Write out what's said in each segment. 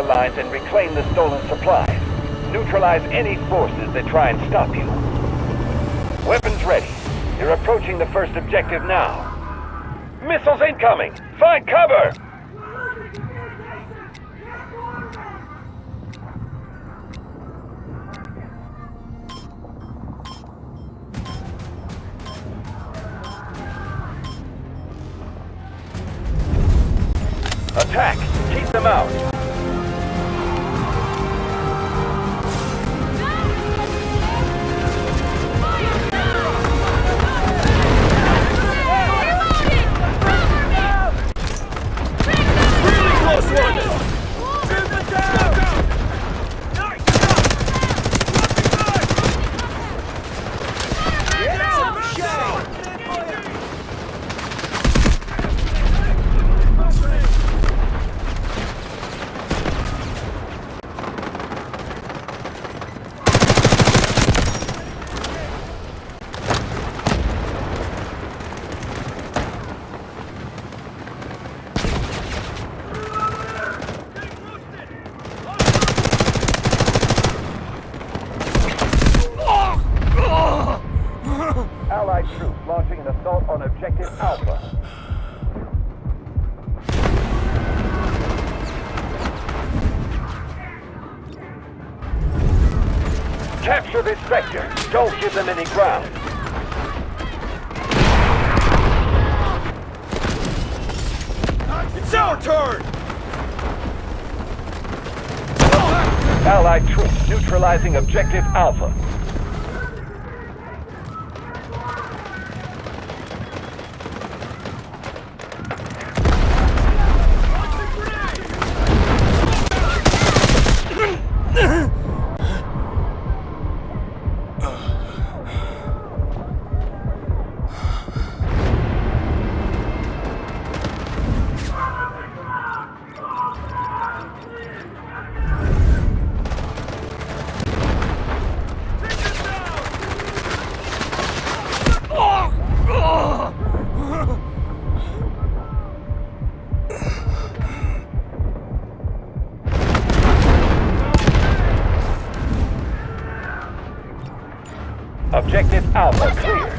lines and reclaim the stolen supplies. Neutralize any forces that try and stop you. Weapons ready. You're approaching the first objective now. Missiles incoming! Find cover! Attack! Keep them out! Allied troops launching an assault on Objective Alpha. Capture this sector. Don't give them any ground. It's our turn! Allied troops neutralizing Objective Alpha. Objective Alpha cleared.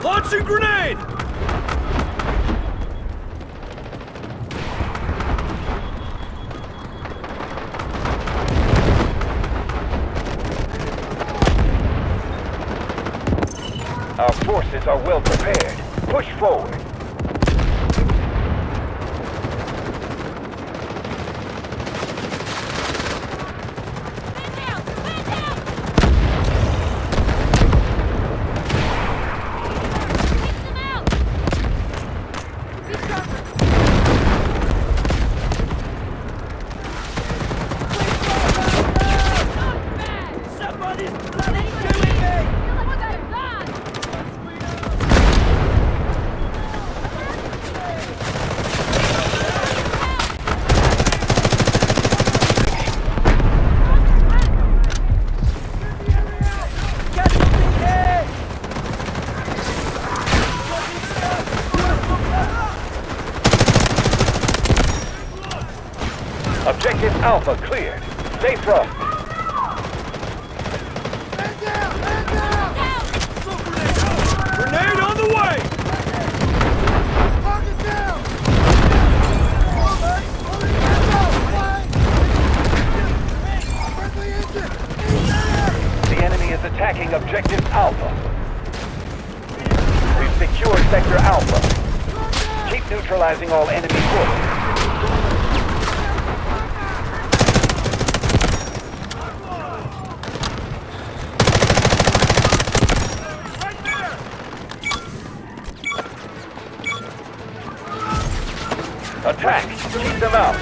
Launching grenade! Our forces are well prepared. Push forward. Objective Alpha cleared. Stay thrust. Grenade on the way! Target down! The enemy is attacking Objective Alpha. We've secured Sector Alpha. Keep neutralizing all enemy forces. Keep them out.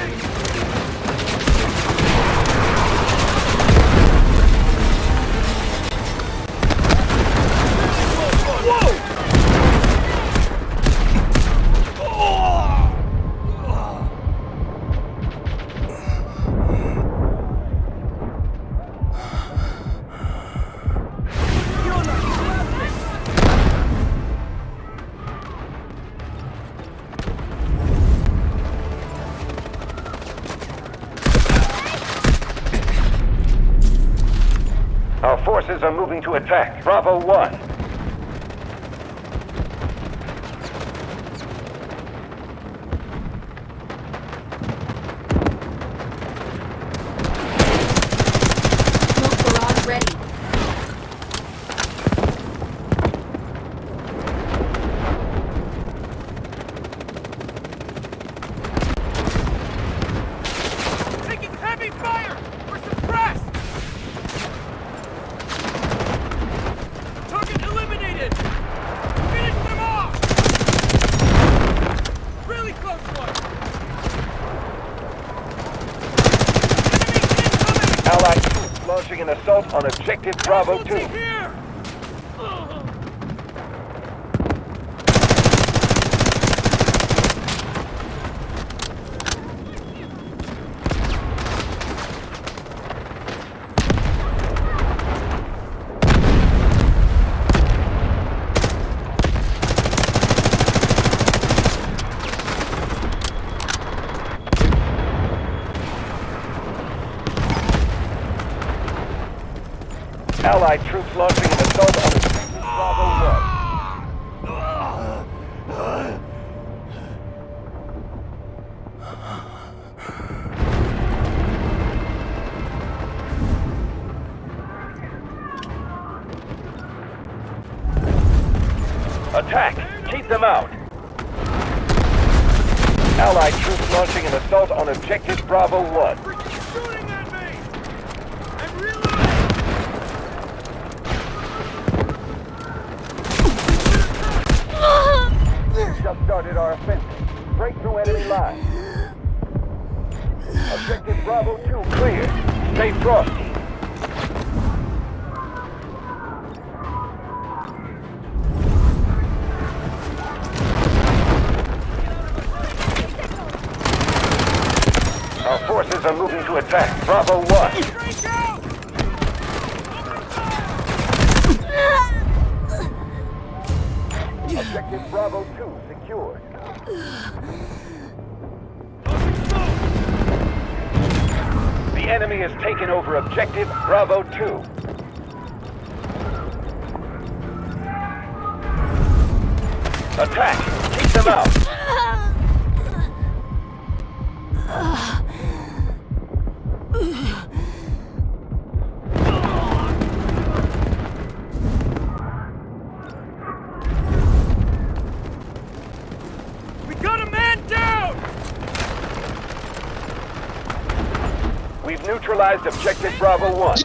Our forces are moving to attack Bravo 1. Smoke barrage ready. Taking heavy fire! We're suppressed! Target eliminated! Finish them off! Really close one! Enemy incoming! Allied troops launching an assault on objective Bravo 2. Casualty here! Allied troops launching an assault on objective Bravo 1. Attack! Keep them out! Allied troops launching an assault on objective Bravo 1. Freaking shooting at me! I'm reloading! Just started our offensive. Break through enemy lines. Objective Bravo 2 clear. Stay frosty. Our forces are moving to attack Bravo 1. Straight out! Objective Bravo 2 secured. The enemy has taken over objective Bravo 2. Attack! Keep them out! We got a man down! We've neutralized objective Bravo 1.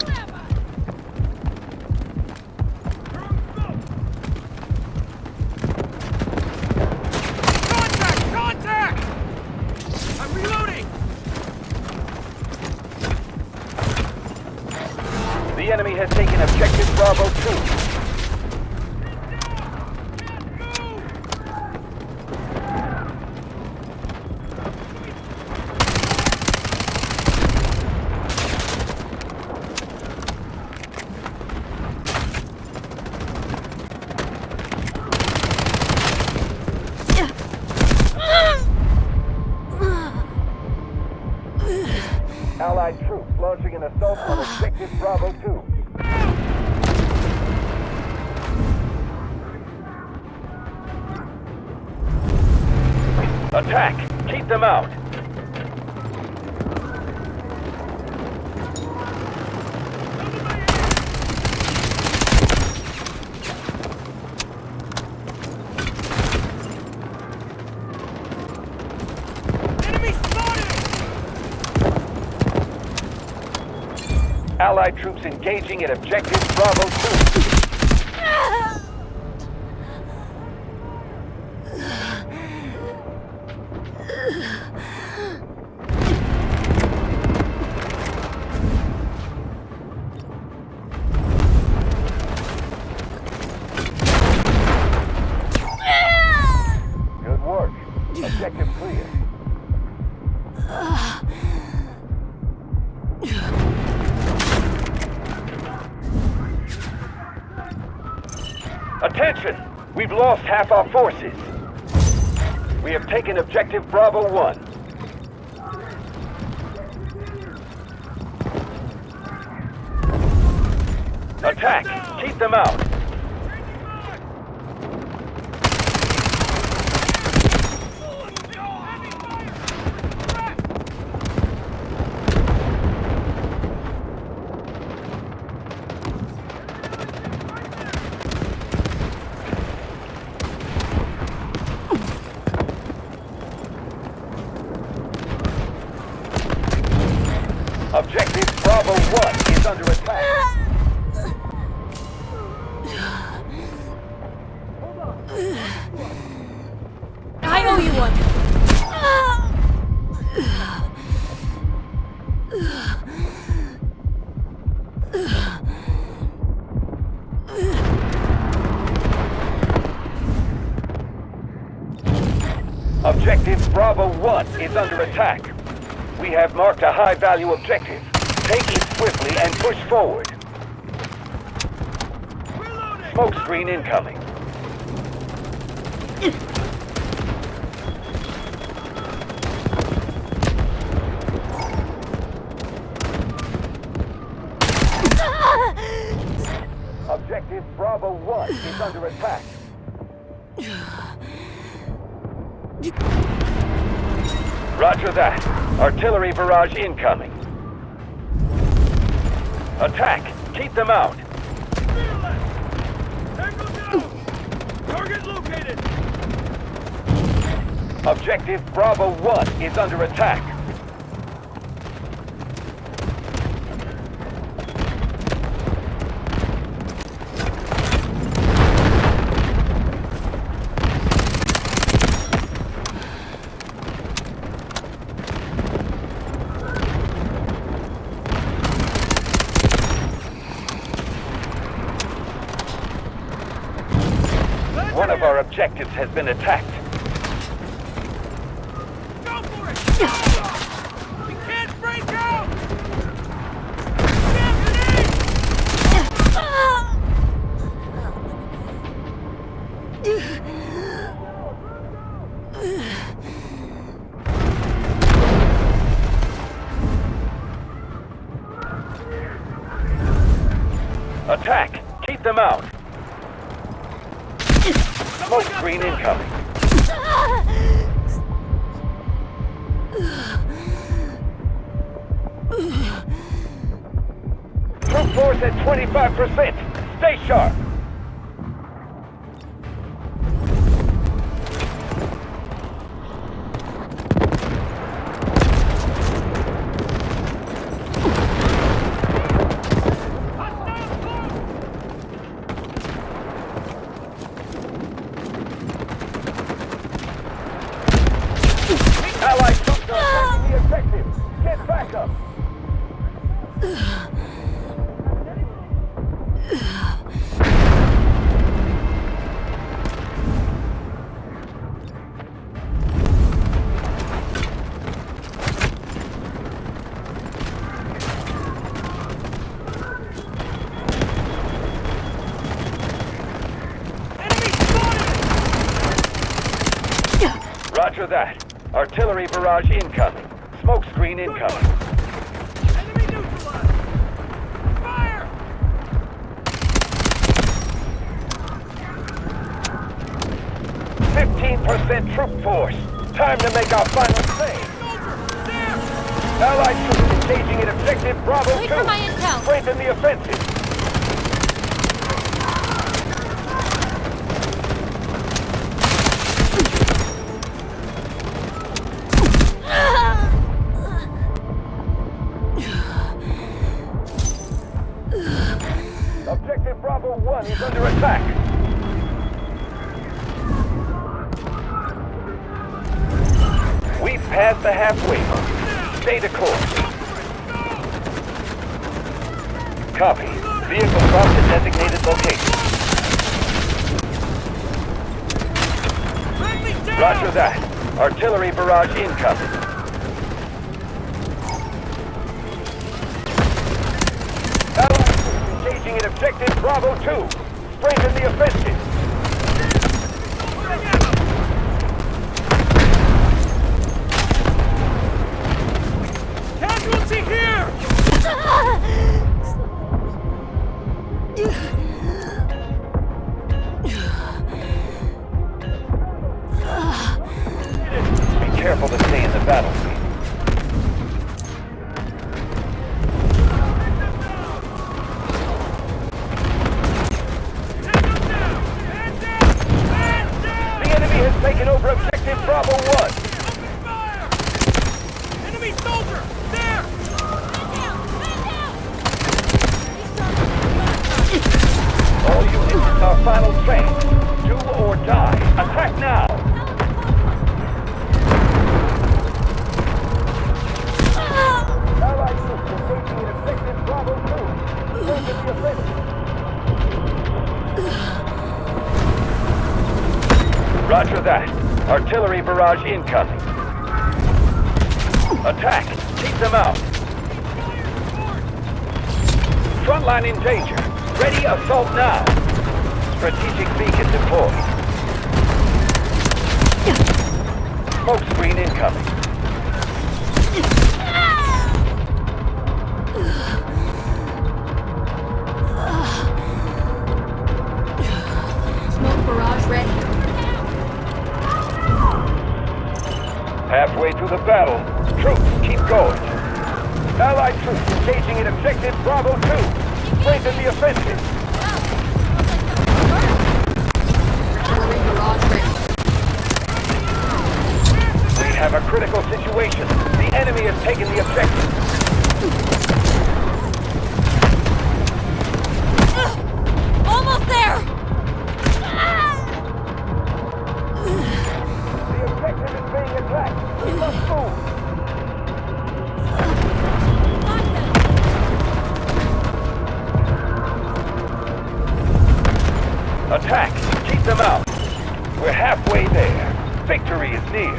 Contact! Contact! I'm reloading! The enemy has taken objective Bravo 2. Allied troops launching an assault on objective Bravo 2. Attack! Keep them out! Enemy spotted! Allied troops engaging at objective Bravo 2. Attention! We've lost half our forces. We have taken objective Bravo 1. Attack! Keep them out! Objective Bravo 1 is under attack. I owe you one. Objective Bravo 1 is under attack. We have marked a high-value objective. Take it swiftly and push forward. Smoke screen incoming. Objective Bravo 1 is under attack. Roger that. Artillery barrage incoming. Attack! Keep them out! Target located! Objective Bravo 1 is under attack. One of our objectives has been attacked. Go for it! We can't break out! Damn Attack! Keep them out! Smoke screen incoming. Troop force at 25%. Stay sharp. Allied troops are attacking the objective. Get back up. Roger that. Artillery barrage incoming. Smoke screen incoming. Enemy neutralized! Fire! 15% troop force. Time to make our final save. There! Allied troops engaging in objective Bravo 2. Wait for my intel. Strengthen the offensive. Objective Bravo 1 is under attack. We've passed the halfway mark. Stay the course. Copy. Vehicle dropped at designated location. Friendly down! Roger that. Artillery barrage incoming. Allied troops engaging in objective Bravo 2. Strengthen the offensive. Casualty here! Be careful to stay in the battlefield. The enemy has taken over objective Bravo 1. Fire! Enemy soldier! There! All units, our final strength. Do or die. Attack now! Allied troops are taking an objective Bravo 2. Take the offensive. Roger that. Artillery barrage incoming. Attack! Keep them out. Frontline in danger. Ready, assault now. Strategic beacon deployed. Smoke screen incoming. Smoke barrage ready. Halfway through the battle. Troops, keep going. Allied troops engaging in objective Bravo 2. Strengthen the offensive. Artillery barrage ready. We have a critical situation. The enemy has taken the objective. Almost there! The objective is being attacked. We must move. Attack! Keep them out! We're halfway there. Victory is near.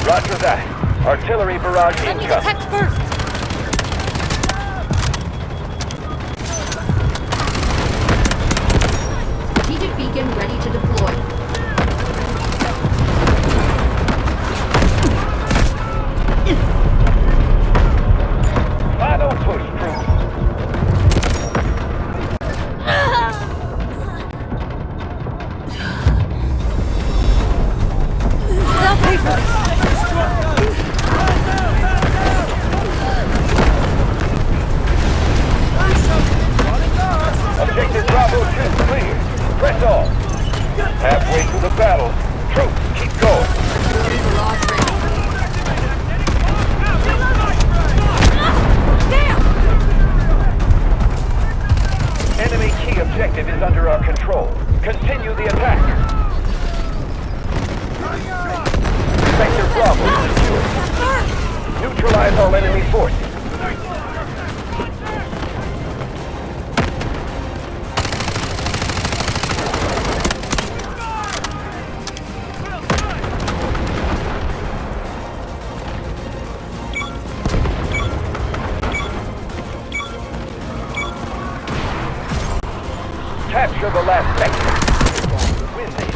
Roger that. Artillery barrage Let me incoming. detect first! Strategic beacon ready to deploy. Final push, troops. They'll pay for this! Objective Bravo 2 clear. Press on. Halfway through the battle. Troops, keep going. Artillery barrage ready. Enemy key objective is under our control. Continue the attack. Sector Bravo secure. Neutralize all enemy forces. Capture the last sector. Win this.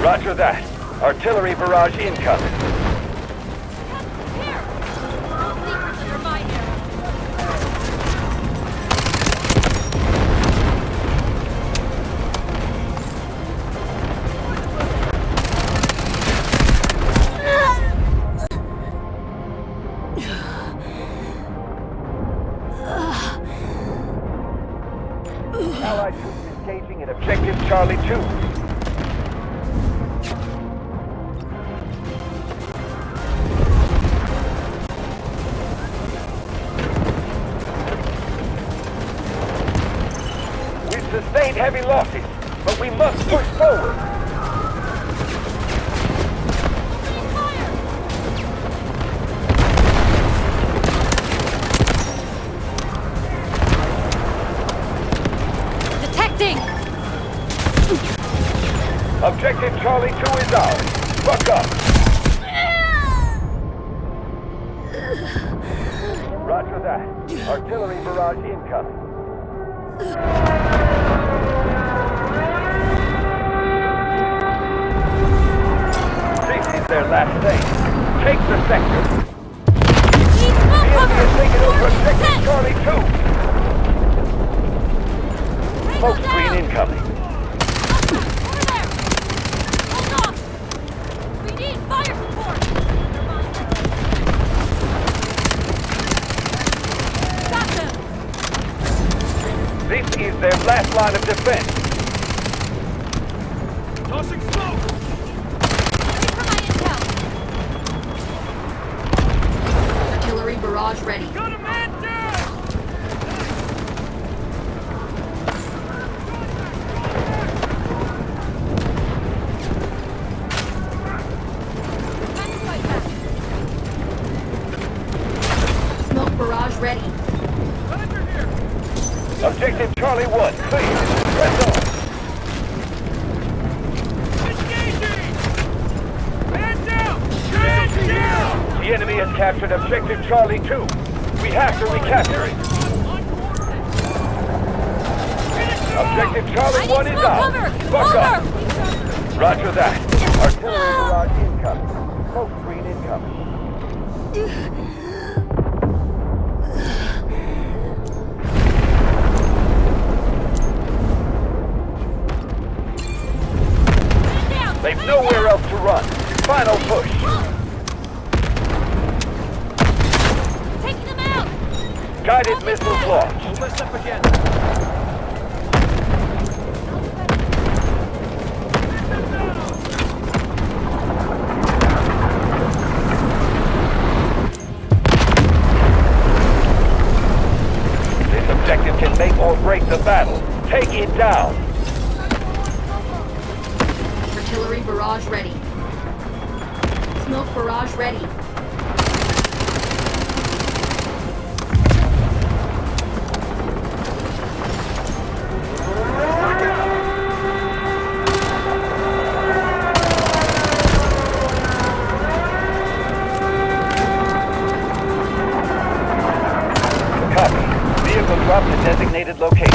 Roger that. Artillery barrage incoming. Here! No secrets under my arrow. Allied troops engaging in objective Charlie 2. We've sustained heavy losses, but we must push forward. Objective Charlie 2 is ours. Buck up. Roger that. Artillery barrage incoming. This is their last stage. Take the sector. Need smoke The enemy cover! is taking over Objective 4%. Charlie 2. Tango Smoke down! screen incoming. Over there! Hold off! We need fire support! Got them! This is their last line of defense. Tossing smoke! Ready for my intel! Artillery barrage ready. Got a man down! Time to fight back! Smoke barrage ready. Roger here! Objective Charlie 1, clear. Press on. Engaging! Man down! Man down! The enemy has captured Objective Charlie 2. We have to recapture it. On coordinates! Objective I Charlie need 1 is smoke out. cover! Buck up. Over! Roger that. Artillery barrage incoming. Smoke screen incoming. Man down! They've Man nowhere down! else to run. Final push. Taking them out! Guided missiles launched. Hold this up again. This objective can make or break the battle. Take it down. Artillery barrage ready. Smoke barrage ready. Copy. Vehicle dropped to designated location.